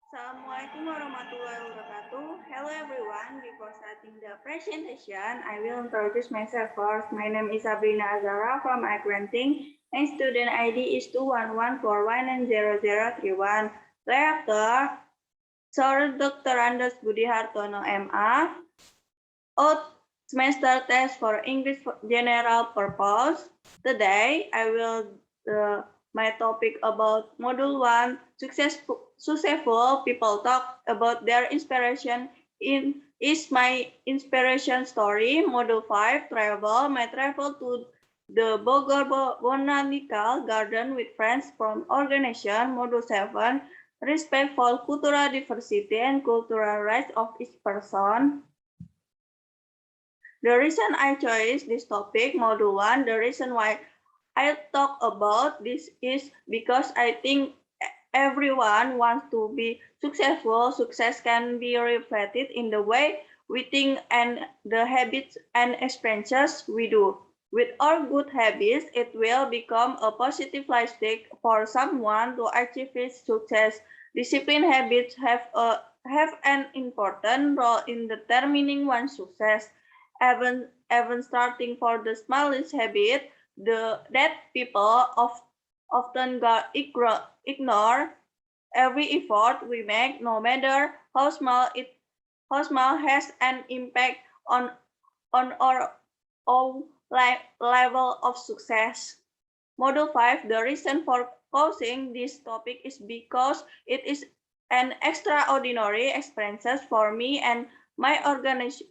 Assalamualaikum warahmatullahi wabarakatuh. Hello everyone. Before starting the presentation, I will introduce myself first. My name is Sabrina Azzahra from Accounting and student ID is 211419031. Thereafter, Sir Dr. Andes Budi Hartono MA, Oath semester test for English general purpose. Today, I will my topic about Module 1, successful people talk about their inspiration in is my inspiration story. Module 5, travel, my travel to the Bogor Botanical Garden with friends from organization. Module 7, respect for cultural diversity and cultural rights of each person. The reason I chose this topic, Module 1, the reason why I talk about this is because I think everyone wants to be successful. Success can be reflected in the way we think and the habits and experiences we do. With our good habits, it will become a positive lifestyle for someone to achieve his success. Discipline habits have an important role in determining one's success. Even starting for the smallest habit, that people often ignore every effort we make, no matter how small has an impact on our own level of success. Module 5, the reason for choosing this topic is because it is an extraordinary experience for me and my organization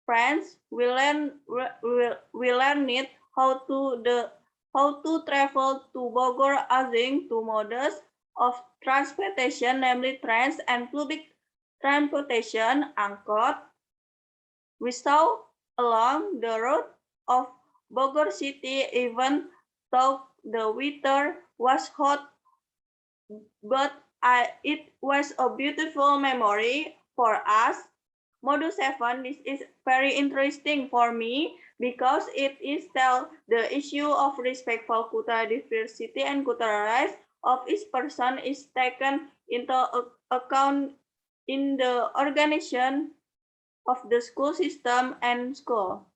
friends. We learn it how to travel to Bogor using two modes of transportation, namely trains and public transportation, angkot. We saw along the road of Bogor city, even though the weather was hot, but it was a beautiful memory for us. Module 7, this is very interesting for me because it is tell the issue of respect for cultural diversity and cultural rights of each person is taken into account in the organization of the school system and school.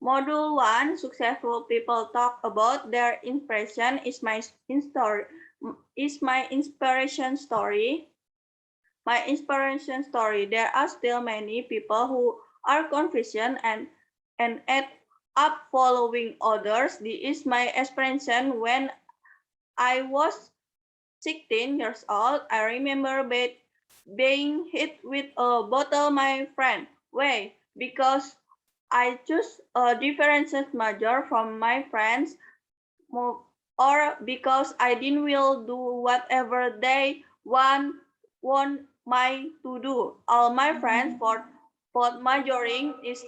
Module 1, successful people talk about their inspiration is my inspiration story. My inspiration story. There are still many people who are confused and end up following others. This is my inspiration when I was 16 years old. I remember being hit with a bottle my friend way because I chose a different major from my friends or because I didn't will do whatever they want my to do. All my friends for majoring is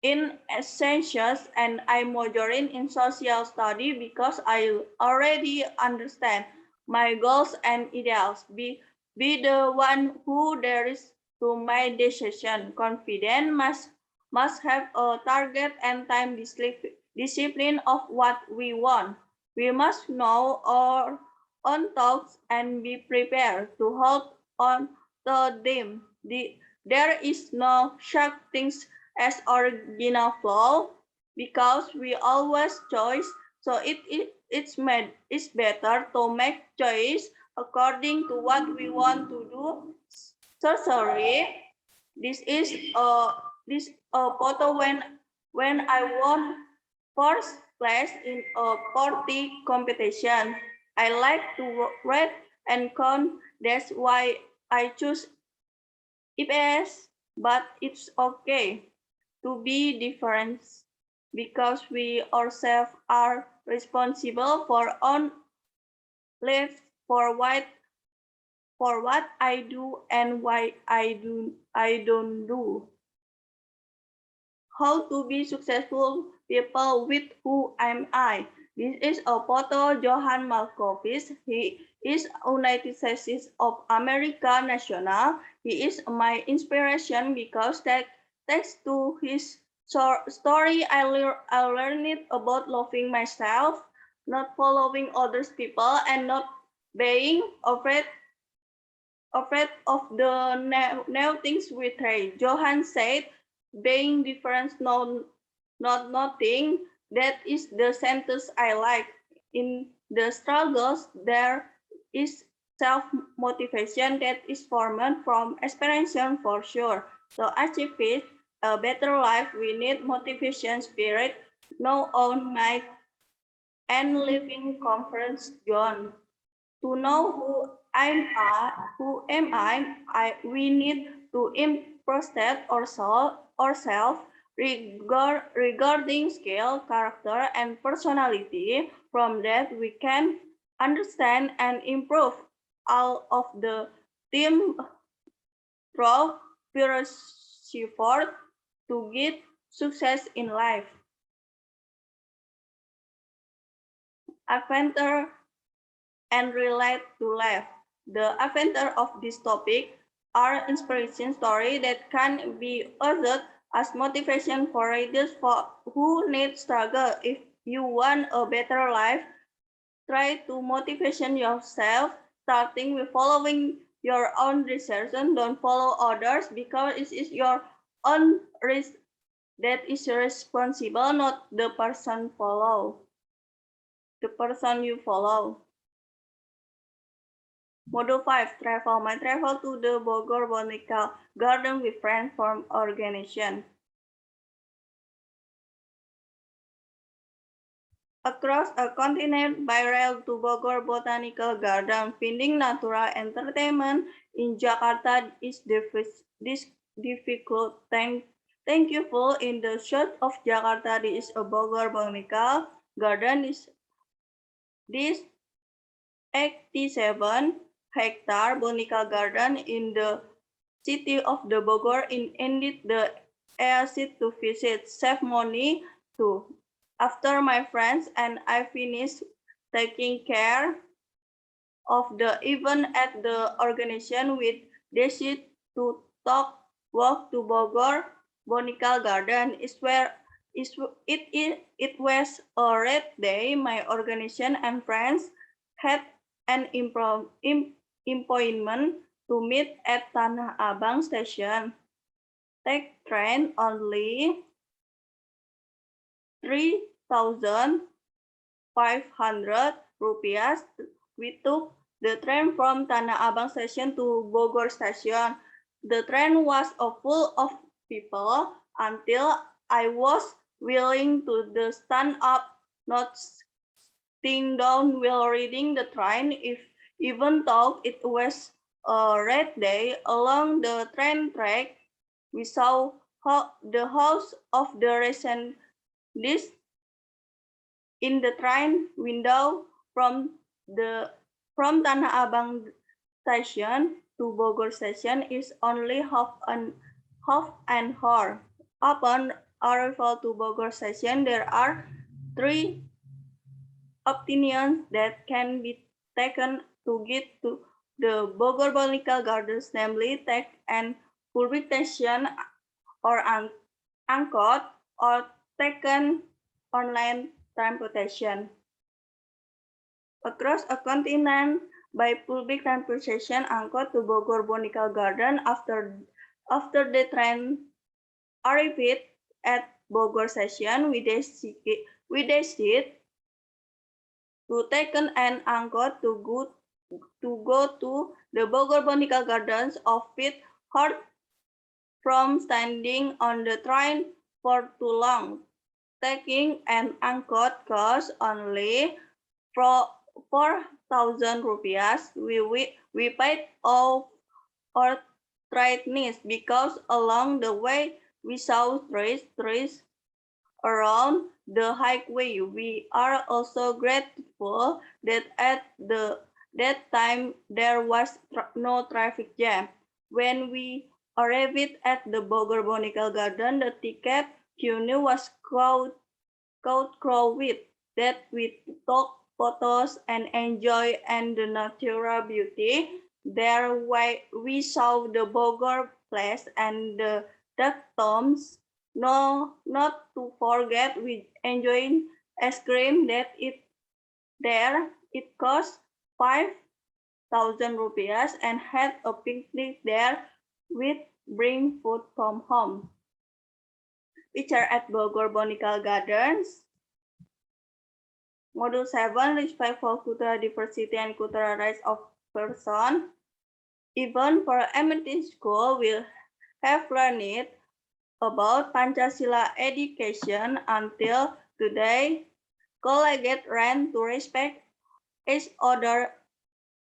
in essentials and I majoring in social study because I already understand my goals and ideals. Be the one who there is to my decision. Confident must have a target and time discipline of what we want. We must know our own thoughts and be prepared to hold on to them. There is no such thing as original flaw because we always choose. So it's better to make choice according to what we want to do. So sorry. This is a photo when I won first place in a party competition. I like to read and count. That's why I choose IPS. But it's okay to be different because we ourselves are responsible for own lives for what I do and why I don't do. How to be successful people with who am I. This is a photo Johann Malkovich. He is United States of America national. He is my inspiration because that thanks to his story I learned about loving myself, not following others people, and not being afraid of the new things we try. Johan said, being different, no, not nothing. That is the sentence I like. In the struggles, there is self-motivation that is formed from experience for sure. To achieve it, a better life, we need motivation, spirit, no own might, and living comfort zone. To know who am we need to improve ourselves regarding skill, character, and personality. From that, we can understand and improve all of the team through perseverance to get success in life. Adventure and relate to life. The adventure of this topic are inspiration stories that can be used as motivation for readers who need struggle. If you want a better life, try to motivation yourself, starting with following your own decision. Don't follow others because it is your own risk that is responsible, not the person the person you follow. Module 5, travel. My travel to the Bogor Botanical Garden with friends from organization. Across a continent by rail to Bogor Botanical Garden, finding natural entertainment in Jakarta is difficult. Thankful in the south of Jakarta, there is a Bogor Botanical Garden. This 87-hectare botanical garden in the city of the Bogor ended the airship to visit, save money too. After my friends and I finished taking care of the event at the organization, we decided to walk to Bogor Botanical Garden. It was a red day. My organization and friends had an appointment to meet at Tanah Abang station. Take train only 3,500 rupiah. We took the train from Tanah Abang station to Bogor station. The train was full of people until I was willing to stand up, not sitting down while reading the train. Even though it was a red day, along the train track, we saw the house of the recent this in the train window from Tanah Abang station to Bogor station is only half an hour. Upon arrival to Bogor station, there are three opinions that can be taken to get to the Bogor Botanical Gardens, namely take an public station or angkot or taken online transportation. Across a continent by public transportation, angkot to Bogor Botanical Garden after the train arrived at Bogor station, we decided to take an angkot to go to the Bogor Botanical Gardens of it hard from standing on the train for too long. Taking an angkot costs only 4,000 rupiah. We paid off our trade because along the way we saw trees around the highway. We are also grateful that at that time there was no traffic jam. When we arrived at the Bogor Botanical Garden, the ticket queue was crowded that we took photos and enjoy and the natural beauty. There we saw the Bogor Place and the duck tombs. No, not to forget we enjoyed ice cream that There, it cost 5,000 rupees and had a picnic there with bring food from home. Picture at Bogor Botanical Gardens. Module 7, respect for cultural diversity and cultural rights of person. Even for elementary school, we have learned about Pancasila education until today. Colleagues learn to respect each other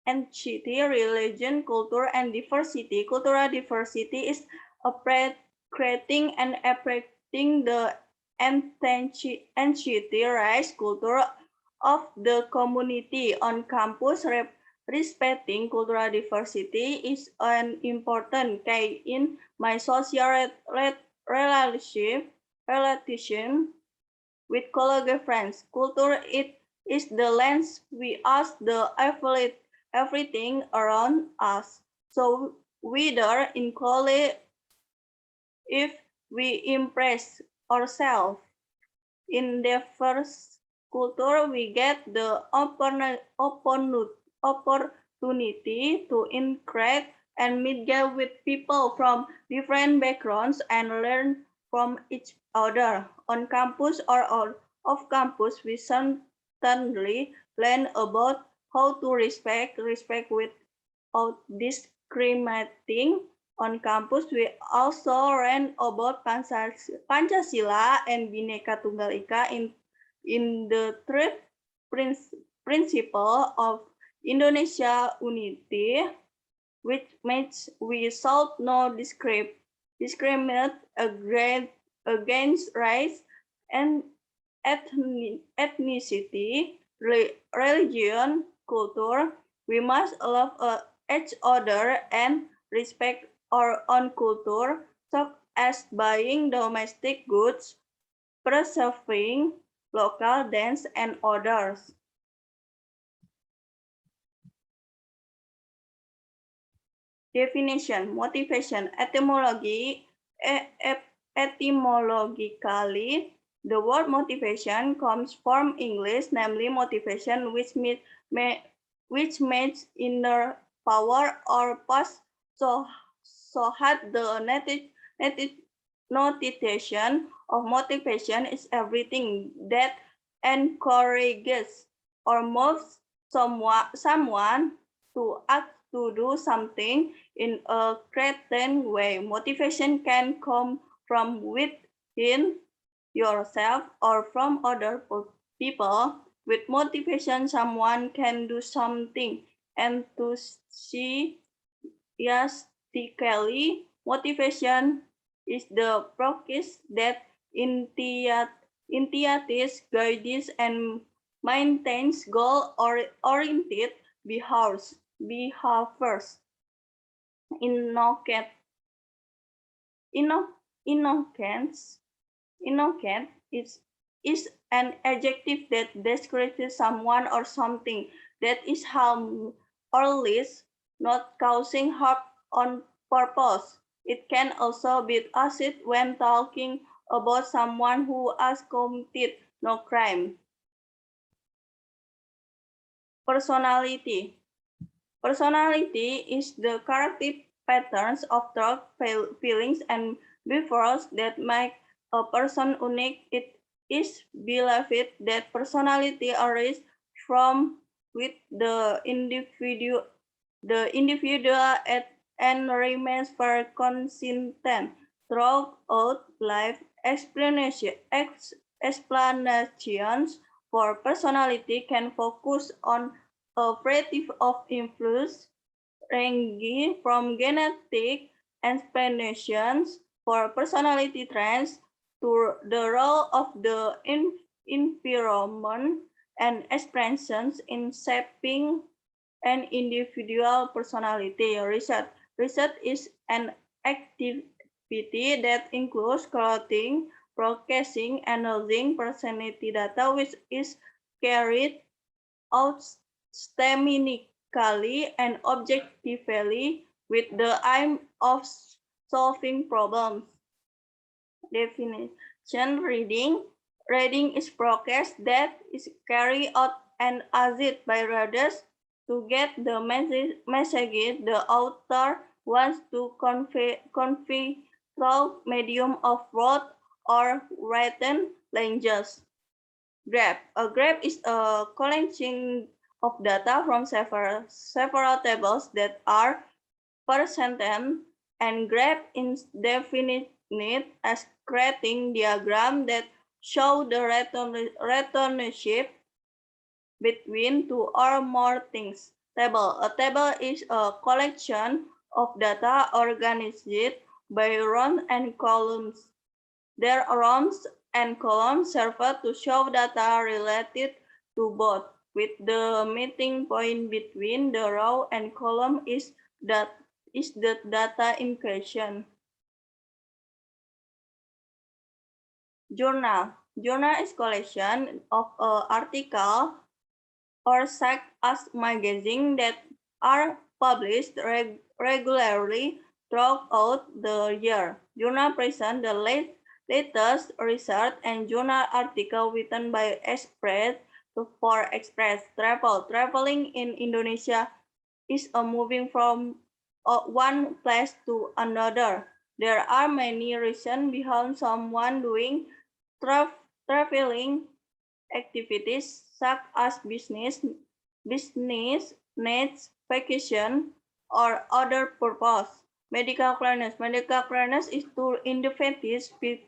entity, religion, culture, and diversity. Cultural diversity is creating and appreciating the entity, race, culture of the community on campus. Respecting cultural diversity is an important key in my social relationship with colleague friends. Culture it is the lens we ask the everything around us. So whether in college, if we impress ourselves in the first culture, we get the opportunity to interact and meet with people from different backgrounds and learn from each other. On campus or off campus, we certainly learn about how to respect without discriminating. On campus, we also learn about Pancasila and Bhinneka Tunggal Ika in the third principle of Indonesia unity, which makes we should not discriminate against race and ethnicity, religion, culture. We must love each other and respect our own culture, such as buying domestic goods, preserving local dance, and others. Definition, motivation, etymologically, the word motivation comes from English, namely motivation, which means inner power or past. So had the native notation of motivation is everything that encourages or moves someone to act to do something in a certain way. Motivation can come from within yourself or from other people. With motivation, someone can do something enthusiastically. Motivation is the process that entiates, guides, and maintains goal-oriented behaviors. Innocent, innocence, innocent is an adjective that describes someone or something that is harmless, not causing harm on purpose. It can also be used when talking about someone who has committed no crime. Personality. Personality is the character patterns of thoughts, feelings, and behaviors that make a person unique. It is believed that personality arises from with the individual and remains very consistent throughout life. Explanations for personality can focus on a variety of influences ranging from genetic explanations for personality traits to the role of the environment and expressions in shaping an individual personality. Research is an activity that includes collecting, processing, analyzing personality data, which is carried out systematically and objectively with the aim of solving problems. Definition, reading. Reading is process that is carried out and asked by readers to get the message the author wants to convey through medium of wrote or written languages. Graph. A graph is a collection of data from several tables that are presented, and graph is defined as creating diagram that show the relationship between two or more things. Table. A table is a collection of data organized by rows and columns. Their rows and columns serve to show data related to both, with the meeting point between the row and column is the data in question. Journal. Journal is collection of article or such as magazines that are published regularly throughout the year. Journal present the latest research and journal article written by express for express travel. Traveling in Indonesia is a moving from one place to another. There are many reasons behind someone doing traveling activities such as business needs, vacation, or other purpose. Medical clearance. Medical clearance is to individuals with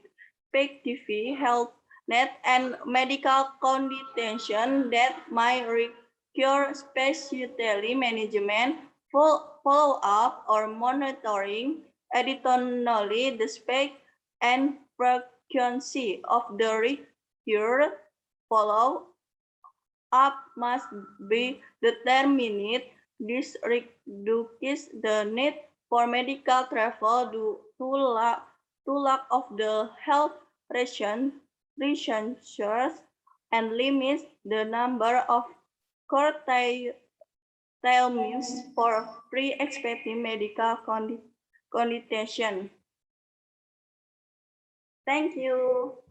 PTV, health net, and medical condition that might require specialty management, follow-up, or monitoring. Additionally, the spec and frequency of the required follow-up must be determined. This reduces the need for medical travel due to lack of the health researchers and limits the number of curtailments for pre-expecting medical condition. Thank you.